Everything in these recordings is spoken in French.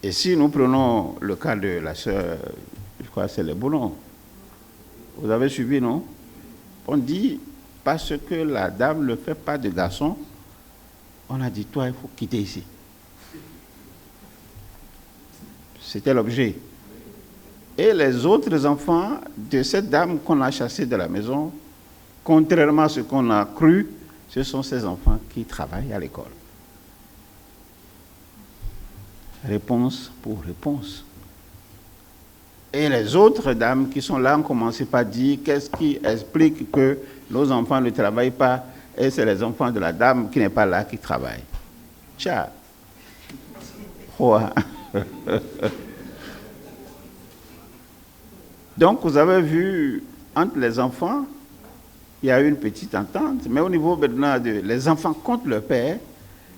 Et si nous prenons le cas de la sœur, je crois que c'est les Boulons, vous avez suivi, non? On dit, parce que la dame ne fait pas de garçon, on a dit, toi, il faut quitter ici. C'était l'objet. Et les autres enfants de cette dame qu'on a chassée de la maison, contrairement à ce qu'on a cru, ce sont ces enfants qui travaillent à l'école. Réponse pour réponse. Et les autres dames qui sont là ont commencé par dire qu'est-ce qui explique que nos enfants ne travaillent pas et c'est les enfants de la dame qui n'est pas là qui travaillent. Tcha. Donc vous avez vu, entre les enfants, il y a eu une petite entente, mais au niveau maintenant de les enfants contre leur père,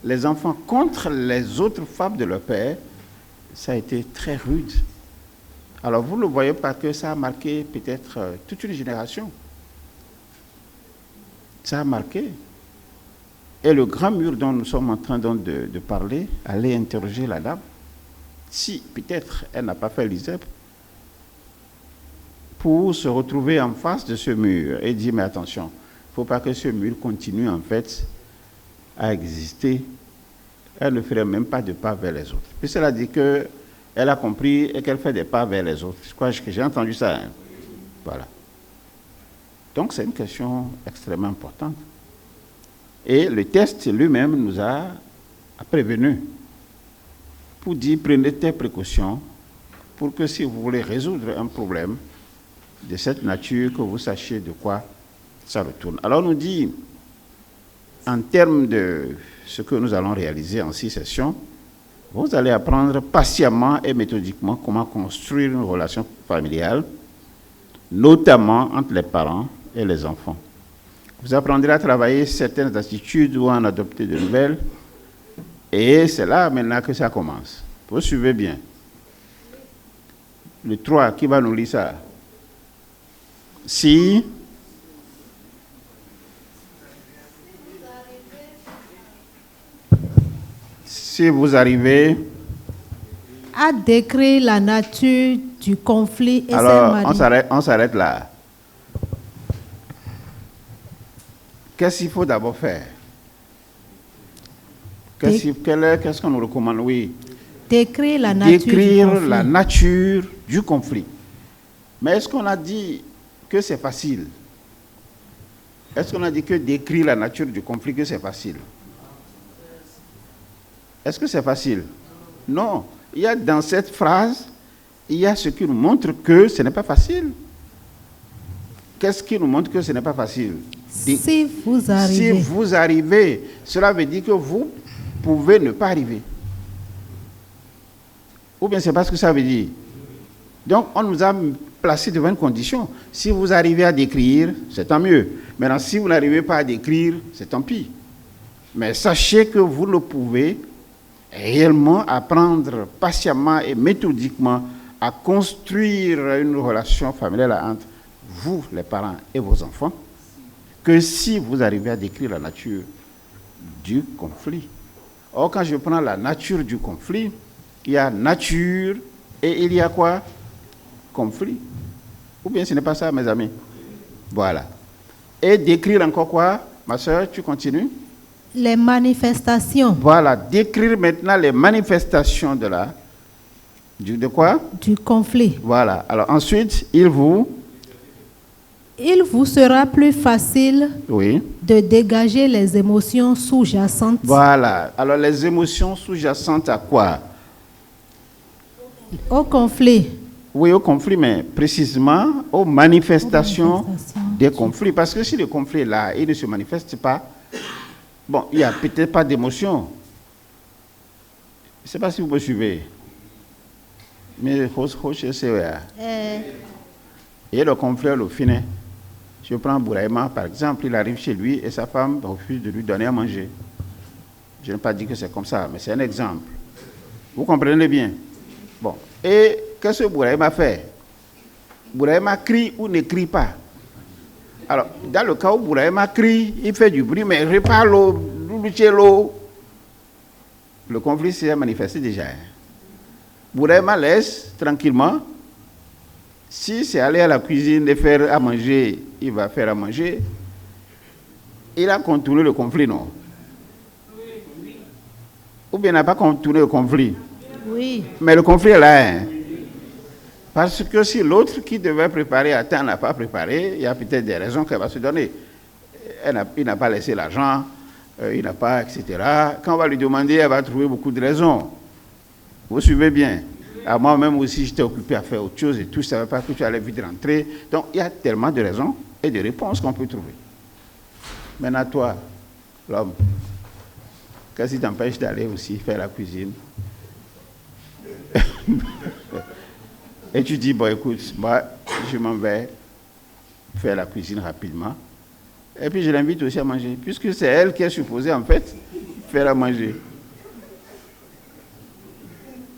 les enfants contre les autres femmes de leur père, ça a été très rude. Alors vous ne voyez pas que ça a marqué peut-être toute une génération. Ça a marqué. Et le grand mur dont nous sommes en train de parler, allez interroger la dame. Si peut-être elle n'a pas fait l'ISEP, pour se retrouver en face de ce mur et dire mais attention, il ne faut pas que ce mur continue en fait à exister. Elle ne ferait même pas de pas vers les autres. Puis cela dit qu'elle a compris et qu'elle fait des pas vers les autres. Je crois que j'ai entendu ça. Hein? Voilà. Donc c'est une question extrêmement importante. Et le test lui-même nous a prévenus pour dire prenez tes précautions pour que si vous voulez résoudre un problème de cette nature, que vous sachiez de quoi ça retourne. Alors on nous dit, en termes de ce que nous allons réaliser en 6 sessions, vous allez apprendre patiemment et méthodiquement comment construire une relation familiale, notamment entre les parents et les enfants. Vous apprendrez à travailler certaines attitudes ou à en adopter de nouvelles, et c'est là maintenant que ça commence. Vous suivez bien. Le 3, qui va nous lire ça? Si vous arrivez à décrire la nature du conflit et alors on s'arrête là. Qu'est-ce qu'il faut d'abord faire? Qu'est-ce qu'on nous recommande? Oui. Décrire la nature du conflit. Mais est-ce qu'on a dit que c'est facile? Est-ce qu'on a dit que décrire la nature du conflit, que c'est facile? Est-ce que c'est facile? Non. Il y a dans cette phrase, il y a ce qui nous montre que ce n'est pas facile. Qu'est-ce qui nous montre que ce n'est pas facile? Si vous arrivez, cela veut dire que vous pouvez ne pas arriver. Ou bien c'est pas ce que ça veut dire. Donc on nous a placé devant une condition. Si vous arrivez à décrire, c'est tant mieux. Maintenant, si vous n'arrivez pas à décrire, c'est tant pis. Mais sachez que vous le pouvez réellement apprendre patiemment et méthodiquement à construire une relation familiale entre vous, les parents, et vos enfants, que si vous arrivez à décrire la nature du conflit. Or, quand je prends la nature du conflit, il y a nature et il y a quoi? Conflit. Ou bien ce n'est pas ça, mes amis? Voilà. Et décrire encore quoi? Ma soeur, tu continues? Les manifestations. Voilà, décrire maintenant les manifestations de quoi? Du conflit. Voilà. Alors ensuite, il vous sera plus facile oui. de dégager les émotions sous-jacentes. Voilà. Alors les émotions sous-jacentes à quoi? Au conflit. Oui, au conflit, mais précisément aux manifestations des conflits. Parce que si le conflit est là, il ne se manifeste pas, bon, il n'y a peut-être pas d'émotion. Je ne sais pas si vous me suivez. Mais et le conflit, le finet. Je prends Bouraïma, par exemple, il arrive chez lui et sa femme refuse de lui donner à manger. Je n'ai pas dit que c'est comme ça, mais c'est un exemple. Vous comprenez bien? Bon. Et qu'est-ce que Bouraïma fait? Bouraïma crie ou ne crie pas? Alors, dans le cas où Bouraïma crie, il fait du bruit, mais répare l'eau, l'eau. Le conflit s'est manifesté déjà. Pour être mal à l'aise, tranquillement, si c'est aller à la cuisine et faire à manger, il va faire à manger. Il a contourné le conflit, non? Ou bien il n'a pas contourné le conflit? Oui. Mais le conflit est là. Hein? Parce que si l'autre qui devait préparer à temps n'a pas préparé, il y a peut-être des raisons qu'elle va se donner. Il n'a pas laissé l'argent, il n'a pas, etc. Quand on va lui demander, elle va trouver beaucoup de raisons. Vous suivez bien? Moi-même aussi, j'étais occupé à faire autre chose et tout, je ne savais pas que tu allais vite rentrer. Donc, il y a tellement de raisons et de réponses qu'on peut trouver. Maintenant, toi, l'homme, qu'est-ce qui t'empêche d'aller aussi faire la cuisine? Et tu dis, bon, écoute, moi, je m'en vais faire la cuisine rapidement. Et puis, je l'invite aussi à manger, puisque c'est elle qui est supposée, en fait, faire à manger.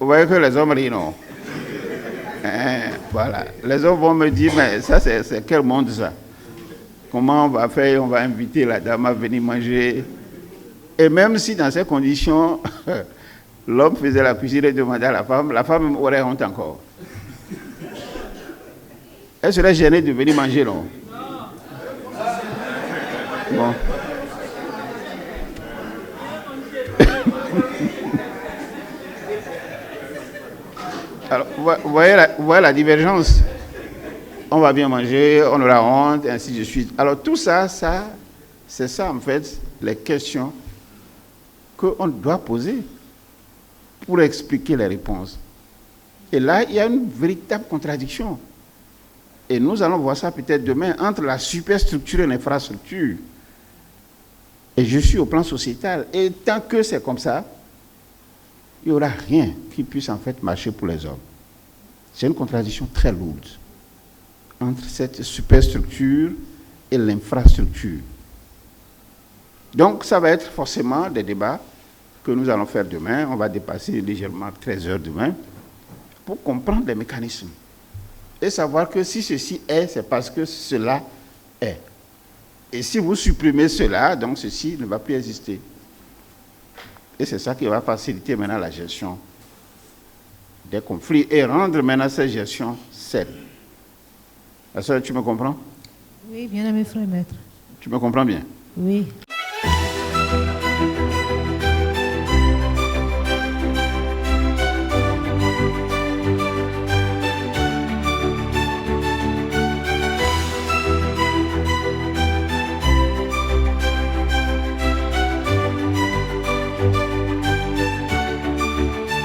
Vous voyez que les hommes rient, non? Voilà. Les hommes vont me dire, mais ça, c'est quel monde, ça? Comment on va faire? On va inviter la dame à venir manger. Et même si, dans ces conditions, l'homme faisait la cuisine et demandait à la femme aurait honte encore. Elle serait gênée de venir manger, non? Bon. Alors, vous voyez la divergence. On va bien manger, on aura honte, et ainsi de suite. Alors, tout ça, c'est ça, en fait, les questions qu'on doit poser pour expliquer les réponses. Et là, il y a une véritable contradiction. Et nous allons voir ça peut-être demain entre la superstructure et l'infrastructure. Et je suis au plan sociétal. Et tant que c'est comme ça, il n'y aura rien qui puisse en fait marcher pour les hommes. C'est une contradiction très lourde entre cette superstructure et l'infrastructure. Donc, ça va être forcément des débats que nous allons faire demain. On va dépasser légèrement 13 heures demain pour comprendre les mécanismes et savoir que si ceci est, c'est parce que cela est. Et si vous supprimez cela, donc ceci ne va plus exister. Et c'est ça qui va faciliter maintenant la gestion des conflits et rendre maintenant cette gestion saine. La sœur, tu me comprends? Oui, bien aimé frère maître. Tu me comprends bien? Oui.